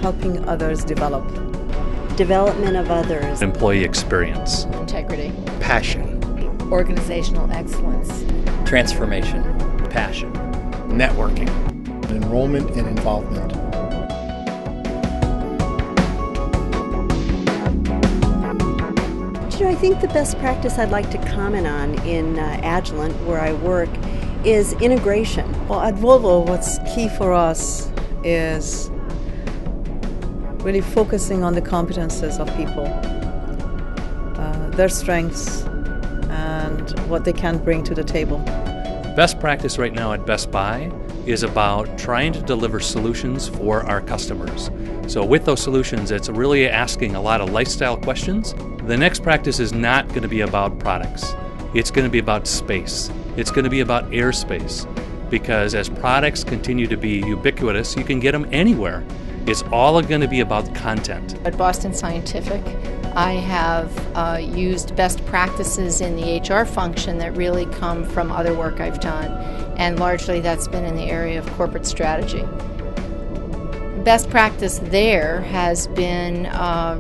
helping others develop. Development of others. Employee experience. Integrity. Passion. Organizational excellence. Transformation. Passion. Networking. Enrollment and involvement. You know, I think the best practice I'd like to comment on in Agilent, where I work, is integration. Well, at Volvo, what's key for us is really focusing on the competences of people, their strengths, and what they can bring to the table. Best practice right now at Best Buy is about trying to deliver solutions for our customers. So with those solutions, it's really asking a lot of lifestyle questions. The next practice is not going to be about products. It's going to be about space. It's going to be about airspace, because as products continue to be ubiquitous, you can get them anywhere. It's all going to be about content. At Boston Scientific, I have used best practices in the HR function that really come from other work I've done, and largely that's been in the area of corporate strategy. Best practice there has been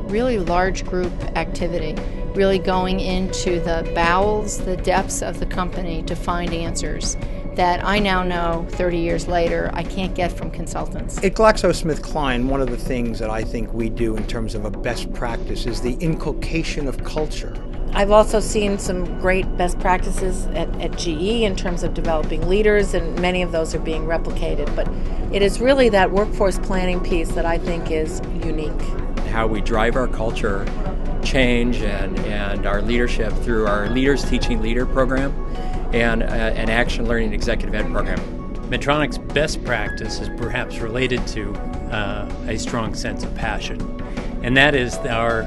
really large group activity, really going into the bowels, the depths of the company to find answers that I now know 30 years later I can't get from consultants. At GlaxoSmithKline, one of the things that I think we do in terms of a best practice is the inculcation of culture. I've also seen some great best practices at GE in terms of developing leaders, and many of those are being replicated. But it is really that workforce planning piece that I think is unique. How we drive our culture change and our leadership through our Leaders Teaching Leader program and an Action Learning Executive Ed program. Medtronic's best practice is perhaps related to a strong sense of passion, and that is our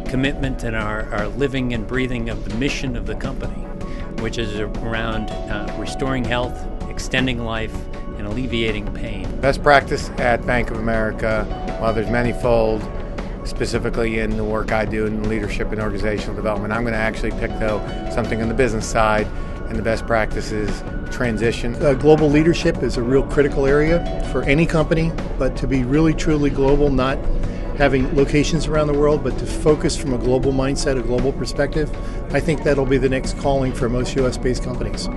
commitment and our living and breathing of the mission of the company, which is around restoring health, extending life, and alleviating pain. Best practice at Bank of America, while there's manyfold, specifically in the work I do in leadership and organizational development, I'm going to actually pick, though, something on the business side, and the best practice is transition. Global leadership is a real critical area for any company, but to be really truly global, not having locations around the world, but to focus from a global mindset, a global perspective, I think that'll be the next calling for most US-based companies.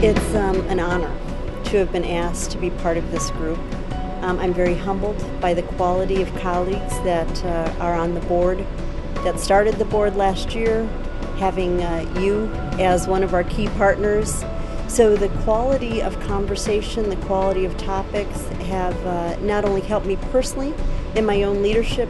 It's an honor to have been asked to be part of this group. I'm very humbled by the quality of colleagues that are on the board, that started the board last year, having you as one of our key partners. So the quality of conversation, the quality of topics have not only helped me personally in my own leadership,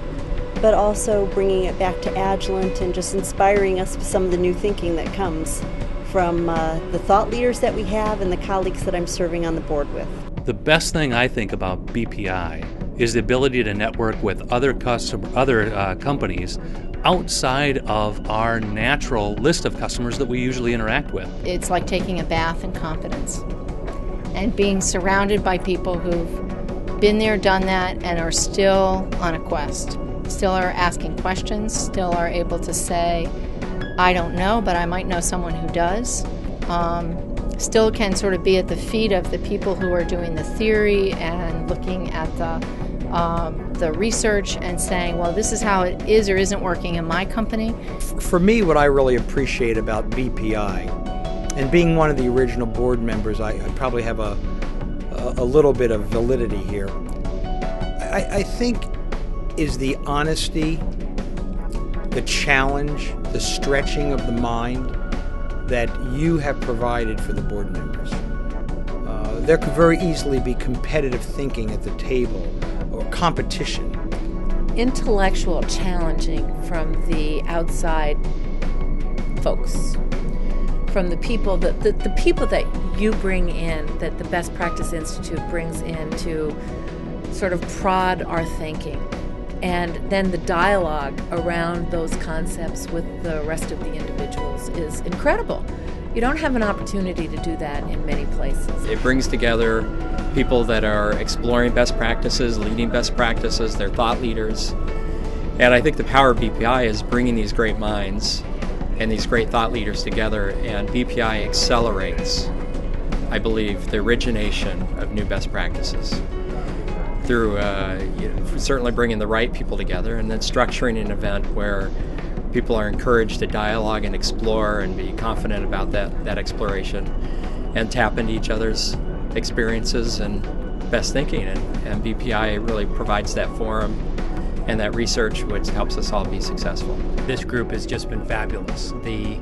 but also bringing it back to Agilent and just inspiring us with some of the new thinking that comes from the thought leaders that we have and the colleagues that I'm serving on the board with. The best thing I think about BPI is the ability to network with other companies outside of our natural list of customers that we usually interact with. It's like taking a bath in confidence and being surrounded by people who've been there, done that, and are still on a quest, still are asking questions, still are able to say, I don't know, but I might know someone who does. Still can sort of be at the feet of the people who are doing the theory and looking at the research and saying, well, this is how it is or isn't working in my company. For me, what I really appreciate about BPI, and being one of the original board members, I probably have a little bit of validity here. I think is the honesty, the challenge, the stretching of the mind that you have provided for the board members. There could very easily be competitive thinking at the table or competition. Intellectual challenging from the outside folks, from the people the people that you bring in, that the Best Practice Institute brings in to sort of prod our thinking, and then the dialogue around those concepts with the rest of the individuals is incredible. You don't have an opportunity to do that in many places. It brings together people that are exploring best practices, leading best practices, they're thought leaders. And I think the power of BPI is bringing these great minds and these great thought leaders together, and BPI accelerates I believe, the origination of new best practices through certainly bringing the right people together and then structuring an event where people are encouraged to dialogue and explore and be confident about that exploration and tap into each other's experiences and best thinking. And BPI really provides that forum and that research which helps us all be successful. This group has just been fabulous. The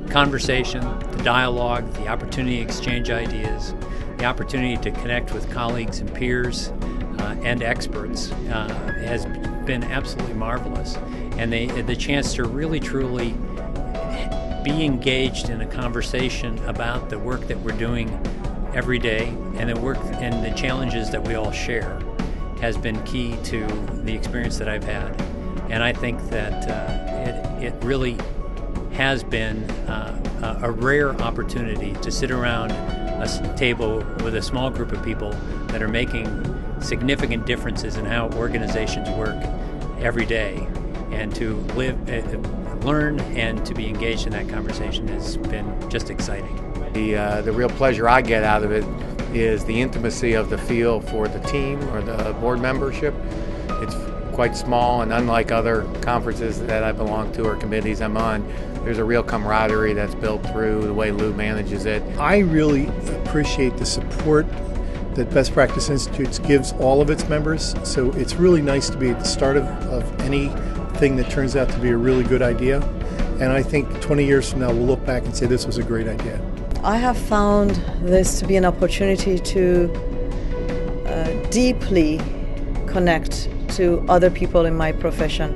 conversation, the dialogue, the opportunity to exchange ideas, the opportunity to connect with colleagues and peers and experts has been absolutely marvelous. And the chance to really truly be engaged in a conversation about the work that we're doing every day and the work and the challenges that we all share has been key to the experience that I've had. And I think that it really has been a rare opportunity to sit around a table with a small group of people that are making significant differences in how organizations work every day, and to learn and to be engaged in that conversation has been just exciting. The real pleasure I get out of it is the intimacy of the feel for the team or the board membership. It's quite small, and unlike other conferences that I belong to or committees I'm on, there's a real camaraderie that's built through the way Lou manages it. I really appreciate the support that Best Practice Institutes gives all of its members, so it's really nice to be at the start of anything that turns out to be a really good idea. And I think 20 years from now we'll look back and say this was a great idea. I have found this to be an opportunity to deeply connect to other people in my profession,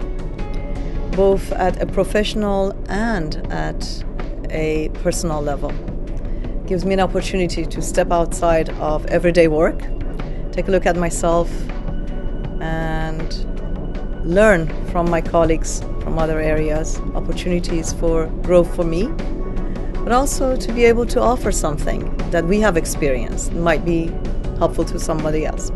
both at a professional and at a personal level. It gives me an opportunity to step outside of everyday work, take a look at myself, and learn from my colleagues from other areas, opportunities for growth for me, but also to be able to offer something that we have experienced that might be helpful to somebody else.